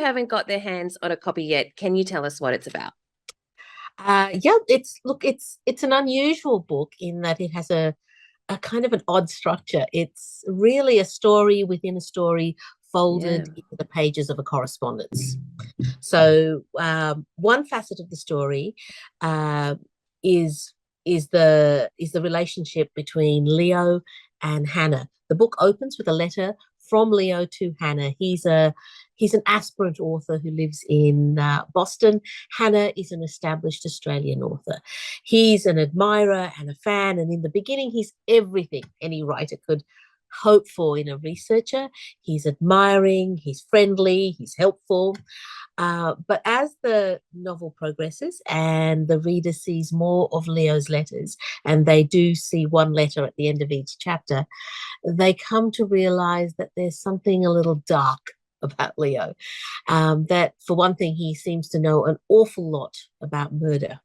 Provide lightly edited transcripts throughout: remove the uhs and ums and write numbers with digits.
haven't got their hands on a copy yet, can you tell us what it's about? Yeah, it's an unusual book in that it has a kind of an odd structure. It's really a story within a story Yeah. folded into the pages of a correspondence. So one facet of the story uh, is is the relationship between Leo and Hannah. The book opens with a letter from Leo to Hannah. He's an aspirant author who lives in Boston. Hannah is an established Australian author. He's an admirer and a fan, and in the beginning, he's everything any writer could hope for in a researcher. He's admiring, he's friendly, he's helpful. But as the novel progresses and the reader sees more of Leo's letters, and they do see one letter at the end of each chapter, they come to realize that there's something a little dark about Leo. That, for one thing, he seems to know an awful lot about murder.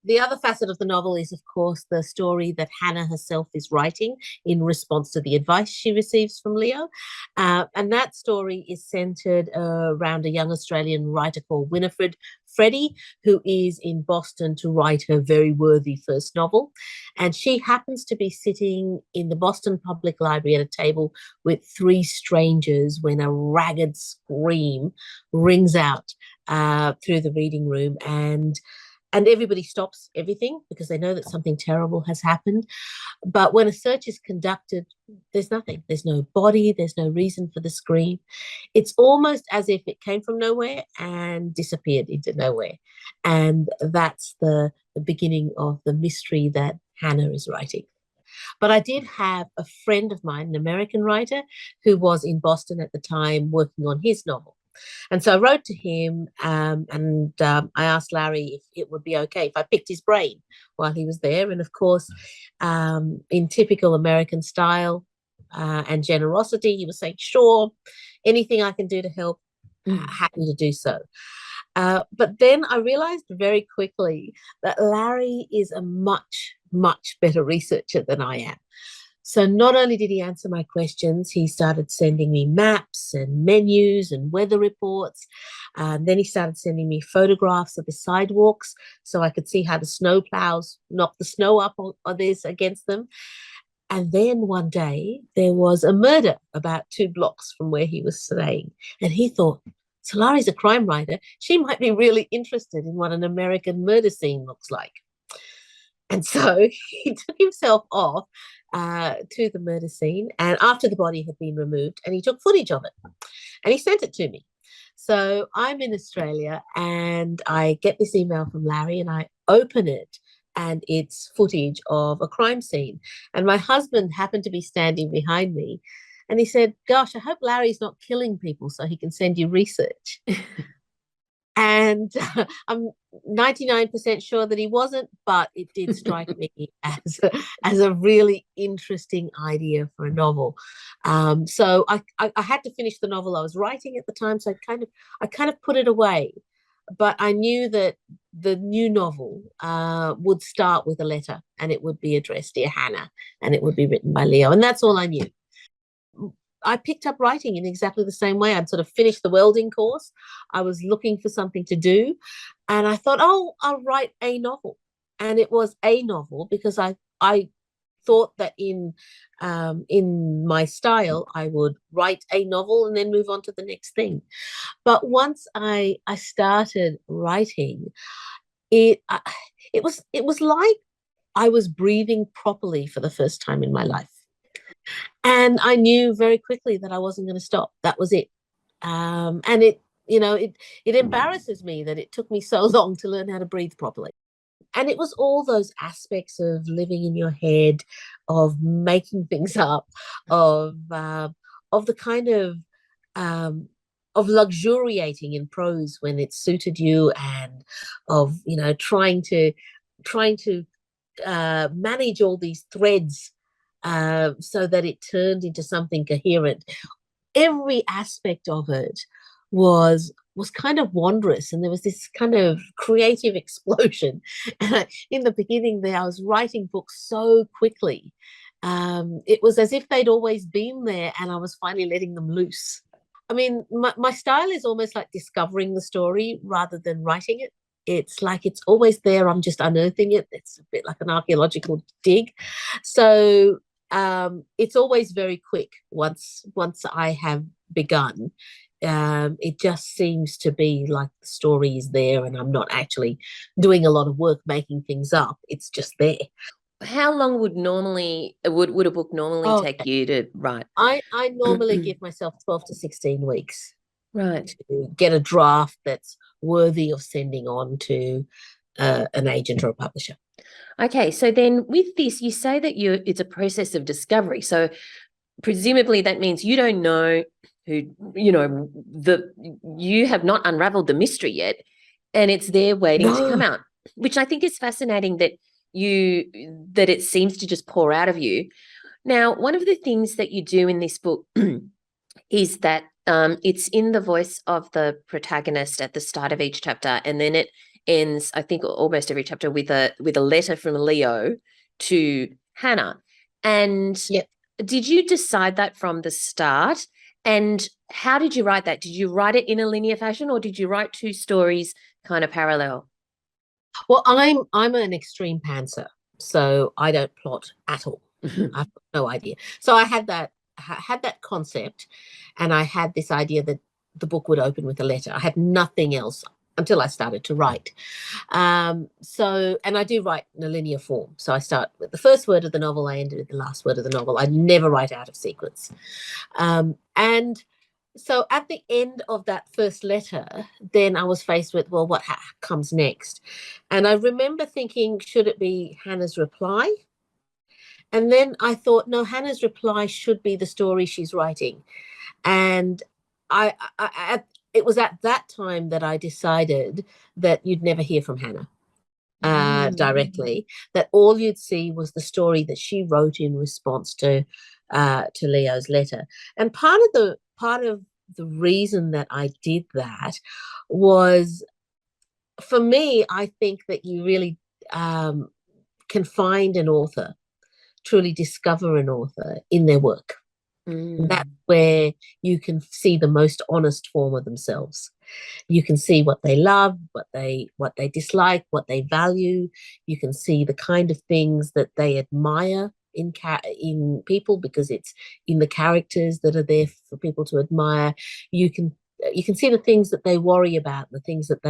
The other facet of the novel is, of course, the story that Hannah herself is writing in response to the advice she receives from Leo. And that story is centered around a young Australian writer called Winifred Freddie, who is in Boston to write her very worthy first novel. And she happens to be sitting in the Boston Public Library at a table with three strangers when a ragged scream rings out through the reading room, and everybody stops everything because they know that something terrible has happened. But when a search is conducted, there's nothing. There's no body. There's no reason for the scream. It's almost as if it came from nowhere and disappeared into nowhere. And that's the beginning of the mystery that Hannah is writing. But I did have a friend of mine, an American writer, who was in Boston at the time working on his novel. And so I wrote to him, and I asked Larry if it would be okay if I picked his brain while he was there. And of course, in typical American style and generosity, he was saying, sure, anything I can do to help, happy to do so. But then I realized very quickly that Larry is a much, much better researcher than I am. So not only did he answer my questions, he started sending me maps and menus and weather reports. Then he started sending me photographs of the sidewalks so I could see how the snow plows knock the snow up on this against them. And then one day there was a murder about 2 blocks from where he was staying. And he thought, Sulari's a crime writer. She might be really interested in what an American murder scene looks like. And so he took himself off to the murder scene, and after the body had been removed, and he took footage of it and he sent it to me. So I'm in Australia and I get this email from Larry and I open it, and it's footage of a crime scene. And my husband happened to be standing behind me, and he said, gosh, I hope Larry's not killing people so he can send you research. And I'm 99% sure that he wasn't, but it did strike me as a really interesting idea for a novel. So I had to finish the novel I was writing at the time, so I kind of put it away. But I knew that the new novel would start with a letter, and it would be addressed Dear Hannah, and it would be written by Leo, and that's all I knew. I picked up writing in exactly the same way. I'd sort of finished the welding course. I was looking for something to do. And I thought, oh, I'll write a novel. And it was a novel because I thought that in my style, I would write a novel and then move on to the next thing. But once I started writing, it it was like I was breathing properly for the first time in my life. And I knew very quickly that I wasn't going to stop. That was it. And it embarrasses me that it took me so long to learn how to breathe properly. And it was all those aspects of living in your head, of making things up, of the kind um, of luxuriating in prose when it suited you, and of trying to manage all these threads so that it turned into something coherent. Every aspect of it was kind of wondrous, and there was this kind of creative explosion. And in the beginning there, I was writing books so quickly. It was as if they'd always been there, and I was finally letting them loose. I mean, my style is almost like discovering the story rather than writing it. It's like it's always there. I'm just unearthing it. It's a bit like an archaeological dig. So it's always very quick once I have begun. It just seems to be like the story is there and I'm not actually doing a lot of work making things up. It's just there. How long would a book normally Oh, take you to write? I normally give myself 12 to 16 weeks Right. to get a draft that's worthy of sending on to an agent or a publisher. Okay, so then with this, you say that it's a process of discovery. So presumably that means you don't know who, you have not unraveled the mystery yet, and it's there waiting to come No. out, which I think is fascinating that it seems to just pour out of you. Now, one of the things that you do in this book is that it's in the voice of the protagonist at the start of each chapter, and then it ends, I think, almost every chapter with a letter from Leo to Hannah. And Yep. did you decide that from the start? And how did you write that? Did you write it in a linear fashion, or did you write two stories kind of parallel? Well, I'm an extreme pantser, so I don't plot at all. I've got no idea. So I had that concept, and I had this idea that the book would open with a letter. I had nothing else until I started to write. And I do write in a linear form. So I start with the first word of the novel, I end with the last word of the novel. I never write out of sequence. And so at the end of that first letter, then I was faced with, well, what comes next? And I remember thinking, should it be Hannah's reply? And then I thought, no, Hannah's reply should be the story she's writing. And it was at that time that I decided that you'd never hear from Hannah directly, that all you'd see was the story that she wrote in response to Leo's letter. And part of the reason that I did that was, for me, I think that you really can find an author, truly discover an author in their work. That's where you can see the most honest form of themselves. You can see what they love, what they dislike, what they value. You can see the kind of things that they admire in people, because it's in the characters that are there for people to admire. You can see the things that they worry about, the things that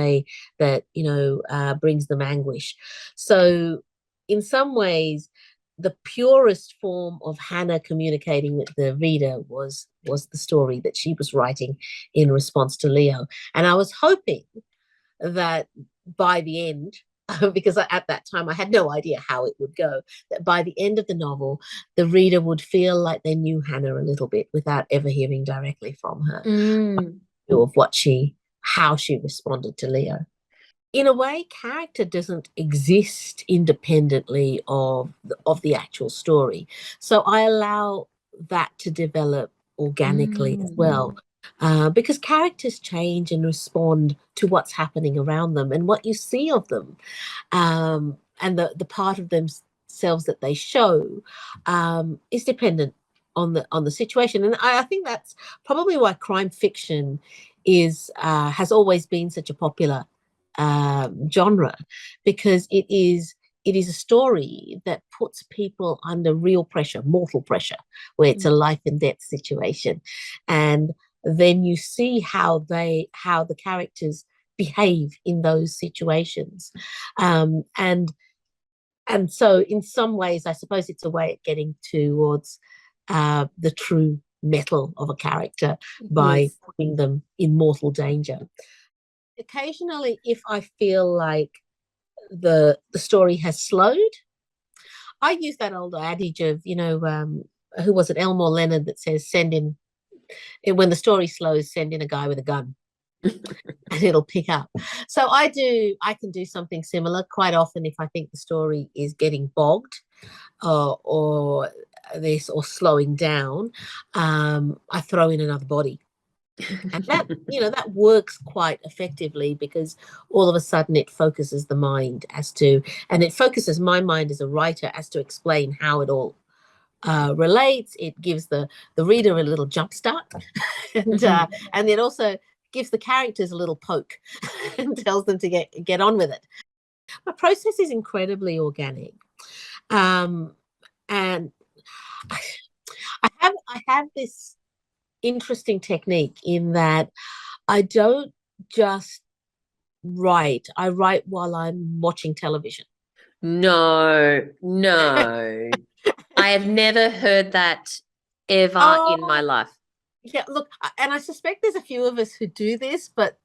brings them anguish. So in some ways, the purest form of Hannah communicating with the reader was the story that she was writing in response to Leo. And I was hoping that by the end, because at that time I had no idea how it would go, that by the end of the novel, the reader would feel like they knew Hannah a little bit without ever hearing directly from her of how she responded to Leo. In a way, character doesn't exist independently of the actual story. So I allow that to develop organically as well. Because characters change and respond to what's happening around them and what you see of them, and the part of themselves that they show is dependent on the situation. And I think that's probably why crime fiction has always been such a popular genre, because it is a story that puts people under real pressure, mortal pressure, where it's a life and death situation, and then you see how the characters behave in those situations, and so in some ways I suppose it's a way of getting towards the true mettle of a character by putting them in mortal danger. Occasionally, if I feel like the story has slowed, I use that old adage of, who was it, Elmore Leonard, that says, when the story slows, send in a guy with a gun and it'll pick up. So I can do something similar quite often. If I think the story is getting bogged or slowing down, I throw in another body. And that that works quite effectively, because all of a sudden it focuses my mind as to explain how it all relates. It gives the reader a little jump start, and it also gives the characters a little poke and tells them to get on with it. The process is incredibly organic, and I have this interesting technique in that I don't just write. I write while I'm watching television. No. I have never heard that ever in my life. Yeah, look, and I suspect there's a few of us who do this, but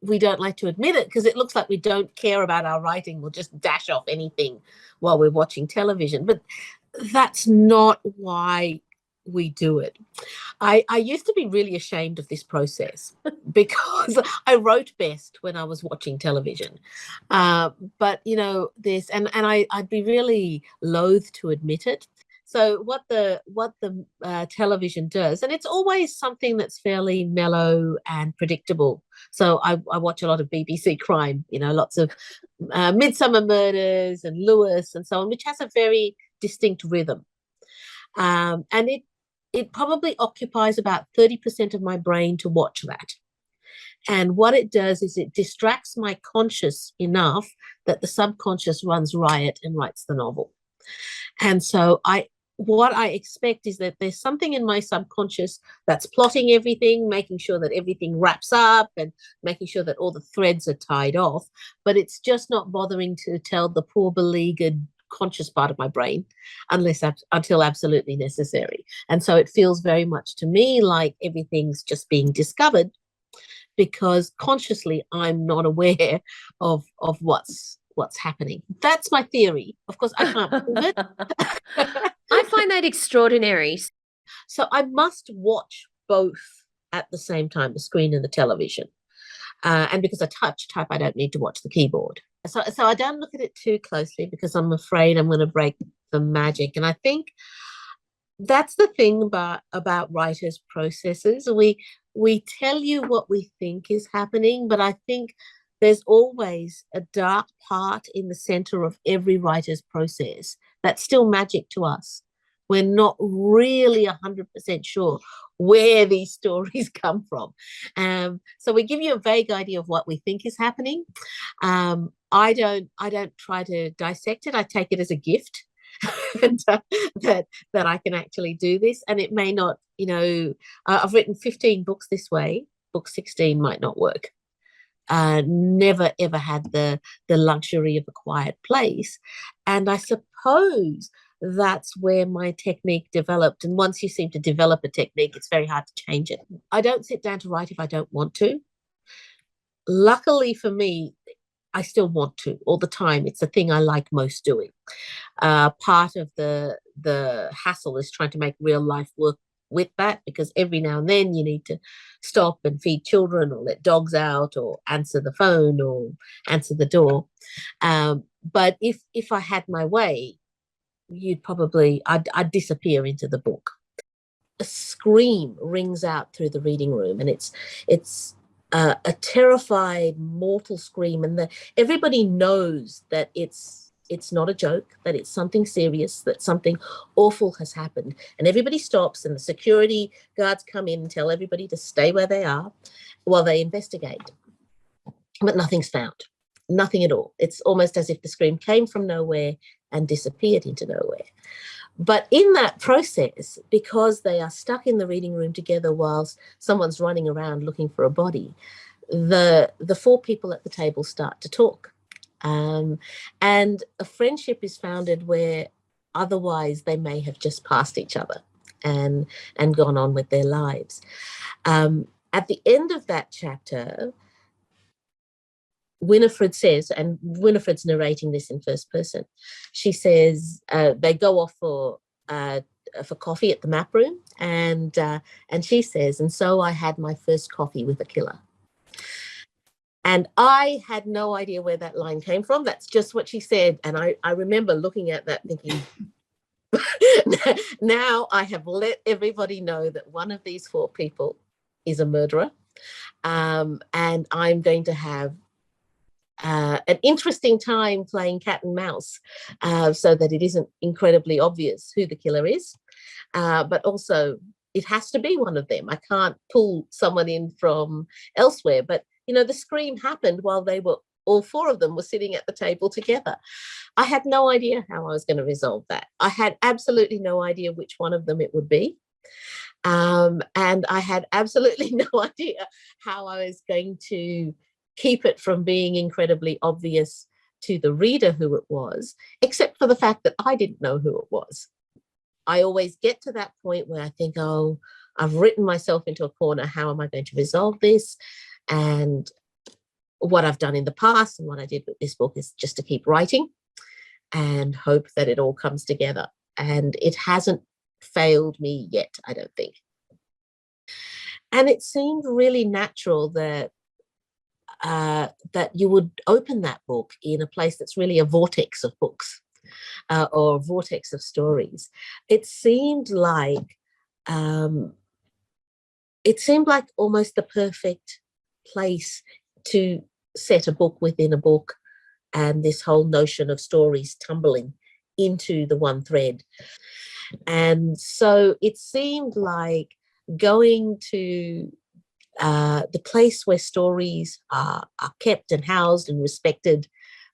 we don't like to admit it because it looks like we don't care about our writing. We'll just dash off anything while we're watching television. But that's not why we do it. I used to be really ashamed of this process because I wrote best when I was watching television. But, you know, I'd be really loath to admit it. So what the television does, and it's always something that's fairly mellow and predictable. So I watch a lot of BBC crime, you know, lots of Midsummer Murders and Lewis and so on, which has a very distinct rhythm. And it probably occupies about 30% of my brain to watch that. And what it does is it distracts my conscious enough that the subconscious runs riot and writes the novel. And so what I expect is that there's something in my subconscious that's plotting everything, making sure that everything wraps up and making sure that all the threads are tied off, but it's just not bothering to tell the poor beleaguered conscious part of my brain until absolutely necessary. And so it feels very much to me like everything's just being discovered because consciously I'm not aware of what's happening. That's my theory. Of course, I can't prove it. I find that extraordinary. So I must watch both at the same time, the screen and the television. And because I type, I don't need to watch the keyboard. So I don't look at it too closely because I'm afraid I'm going to break the magic. And I think that's the thing about writers' processes. We tell you what we think is happening, but I think there's always a dark part in the center of every writer's process that's still magic to us. We're not really 100% sure where these stories come from. So we give you a vague idea of what we think is happening. I don't try to dissect it. I take it as a gift. And that I can actually do this, and it may not, you know, I've written 15 books this way. Book 16 might not work. Never ever had the luxury of a quiet place, and I suppose that's where my technique developed. And once you seem to develop a technique, it's very hard to change it. I don't sit down to write if I don't want to. Luckily for me, I still want to all the time. It's the thing I like most doing. Part of the hassle is trying to make real life work with that, because every now and then you need to stop and feed children or let dogs out or answer the phone or answer the door. But if I had my way, I'd disappear into the book. A scream rings out through the reading room, and it's a terrified mortal scream, and everybody knows that it's not a joke, that it's something serious, that something awful has happened, and everybody stops, and the security guards come in and tell everybody to stay where they are while they investigate. But nothing's found, nothing at all. It's almost as if the scream came from nowhere and disappeared into nowhere. But in that process, because they are stuck in the reading room together whilst someone's running around looking for a body, the four people at the table start to talk. And a friendship is founded where otherwise they may have just passed each other and gone on with their lives. At the end of that chapter, Winifred says, and Winifred's narrating this in first person, she says they go off for coffee at the map room, and she says, and so I had my first coffee with a killer. And I had no idea where that line came from. That's just what she said. And I remember looking at that thinking, now I have let everybody know that one of these four people is a murderer. And I'm going to have an interesting time playing cat and mouse, so that it isn't incredibly obvious who the killer is. But also, it has to be one of them. I can't pull someone in from elsewhere. But, you know, the scream happened while all four of them were sitting at the table together. I had no idea how I was going to resolve that. I had absolutely no idea which one of them it would be. And I had absolutely no idea how I was going to keep it from being incredibly obvious to the reader who it was, except for the fact that I didn't know who it was. I always get to that point where I think, oh, I've written myself into a corner. How am I going to resolve this? And what I've done in the past and what I did with this book is just to keep writing and hope that it all comes together. And it hasn't failed me yet, I don't think. And it seemed really natural that that you would open that book in a place that's really a vortex of books, or a vortex of stories. It seemed like almost the perfect place to set a book within a book, and this whole notion of stories tumbling into the one thread. And so it seemed like going to the place where stories are kept and housed and respected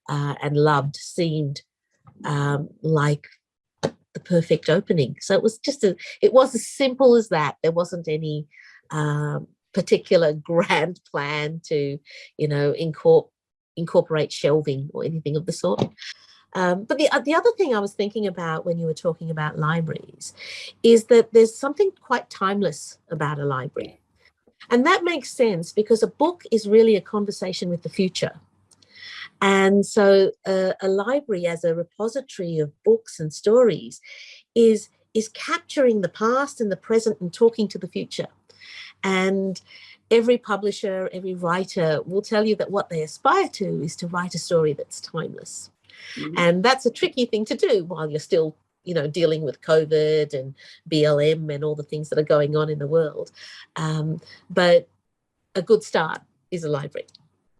and loved seemed like the perfect opening. So it was it was as simple as that. There wasn't any particular grand plan to, you know, incorporate shelving or anything of the sort. But the other thing I was thinking about when you were talking about libraries is that there's something quite timeless about a library. And that makes sense because a book is really a conversation with the future. And so a library as a repository of books and stories is capturing the past and the present and talking to the future. And every publisher, every writer will tell you that what they aspire to is to write a story that's timeless. Mm-hmm. And that's a tricky thing to do while you're still, you know, dealing with COVID and BLM and all the things that are going on in the world. But a good start is a library.